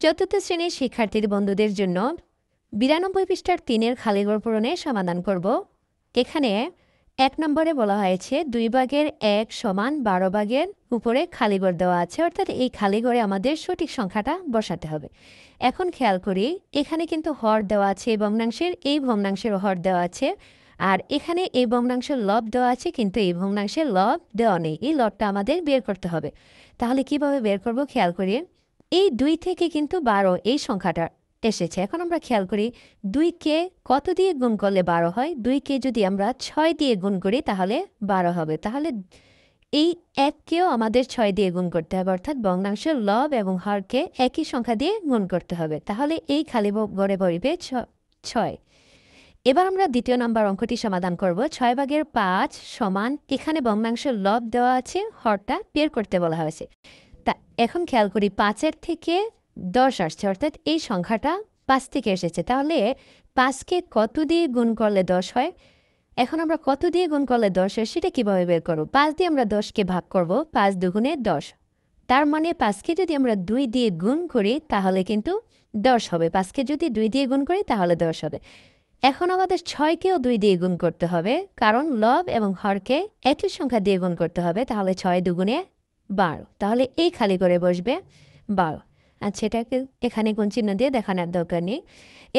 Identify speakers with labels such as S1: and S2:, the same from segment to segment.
S1: চতুর্থ শ্রেণীর শিক্ষার্থী বন্ধুদের জন্য ৯২ পৃষ্ঠার ৩-এর খালিঘর পূরণের সমাধান করব। এখানে ১ নম্বরে বলা হয়েছে ২ ভাগের ১ সমান ১২ ভাগের উপরে খালিঘর দেওয়া আছে, অর্থাৎ এই খালিঘরে আমাদের সঠিক সংখ্যাটা বসাতে হবে। এখন খেয়াল করি, এখানে কিন্তু হর দেওয়া আছে এই ভগ্নাংশের, এই ভগ্নাংশের হর দেওয়া আছে, আর এখানে এই ভগ্নাংশের লব দেওয়া আছে, কিন্তু এই ভগ্নাংশের লব দেওয়া নেই। এই লবটা আমাদের বের করতে হবে। তাহলে কিভাবে বের করব খেয়াল করি। এই ২ থেকে কিন্তু ১২ এই সংখ্যাটা এসেছে। এখন আমরা খেয়াল করি ২কে কত দিয়ে গুণ করলে ১২ হয়। ২কে যদি আমরা ৬ দিয়ে গুণ করি তাহলে ১২ হবে। তাহলে এই ১কেও আমাদের ৬ দিয়ে গুণ করতে হবে, অর্থাৎ ভগ্নাংশের লব এবং হরকে একই সংখ্যা দিয়ে গুণ করতে হবে। তাহলে এই খালি ঘরে বসবে ৬। এবার আমরা দ্বিতীয় নম্বর অঙ্কটি সমাধান করব। ৬ ভাগের ৫ সমান, এখানে ভগ্নাংশের লব দেওয়া আছে, হরটা বের করতে বলা হয়েছে। তা এখন খেয়াল করি ৫-এর থেকে ১০ আসছে, অর্থাৎ এই সংখ্যাটা ৫ থেকে এসেছে। তাহলে ৫কে কত দিয়ে গুণ করলে ১০ হয়। এখন আমরা কত দিয়ে গুণ করলে ১০ হয় সেটা কীভাবে বের করব। ৫ দিয়ে আমরা ১০কে ভাগ করব, ৫ দুগুণে ১০। তার মানে ৫কে যদি আমরা ২ দিয়ে গুণ করি তাহলে কিন্তু ১০ হবে। ৫কে যদি ২ দিয়ে গুণ করি তাহলে ১০ হবে। এখন আমাদের ৬কেও ২ দিয়ে গুণ করতে হবে, কারণ লব এবং হরকে একই সংখ্যা দিয়ে গুণ করতে হবে। তাহলে ৬ দুগুণে ১২। তাহলে এই খালি করে বসবে ১২। আচ্ছা, এটাকে এখানে গুণ চিহ্ন দিয়ে দেখানোর দরকার নেই।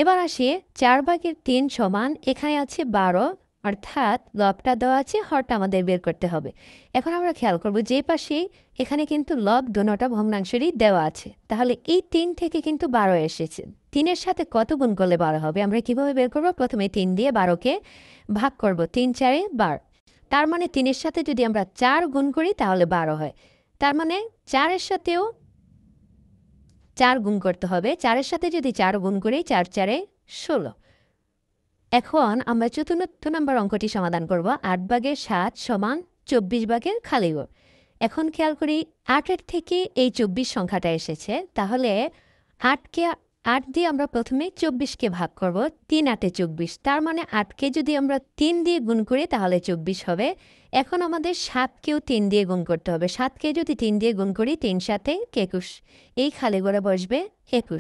S1: এবার আসি ৪ ভাগের ৩ সমান, এখানে আছে ১২, অর্থাৎ লবটা দেওয়া আছে, হরটা আমাদের বের করতে হবে। এখন আমরা খেয়াল করব যে পাশেই এখানে কিন্তু লব দুটোটা ভগ্নাংশেরই দেওয়া আছে। তাহলে এই ৩ থেকে কিন্তু ১২ এসেছে। ৩-এর সাথে কত গুণ করলে ১২ হবে আমরা কিভাবে বের করব। প্রথমে ৩ দিয়ে ১২কে ভাগ করব, ৩ ৪-এ ১২। তার মানে ৩-এর সাথে যদি আমরা ৪ গুণ করি তাহলে ১২ হয়। তার মানে ৪-এর সাথেও ৪ গুণ করতে হবে। ৪-এর সাথে যদি ৪ গুণ করি, ৪ ৪-এ ১৬। এখন আমরা চতুর্থ নম্বর অঙ্কটি সমাধান করব। ৮ ভাগের ৭ সমান ২৪ ভাগের খালিঘর। এখন খেয়াল করি ৮-এর থেকে এই ২৪ সংখ্যাটা এসেছে। তাহলে ৮ দিয়ে আমরা প্রথমে ২৪কে ভাগ করব, ৩ ৮-এ ২৪। তার মানে ৮কে যদি আমরা ৩ দিয়ে গুণ করি তাহলে ২৪ হবে। এখন আমাদের ৭কেও ৩ দিয়ে গুণ করতে হবে। ৭কে যদি ৩ দিয়ে গুণ করি, ৩ ৭-এ ২১। এই খালিঘরে বসবে ২১।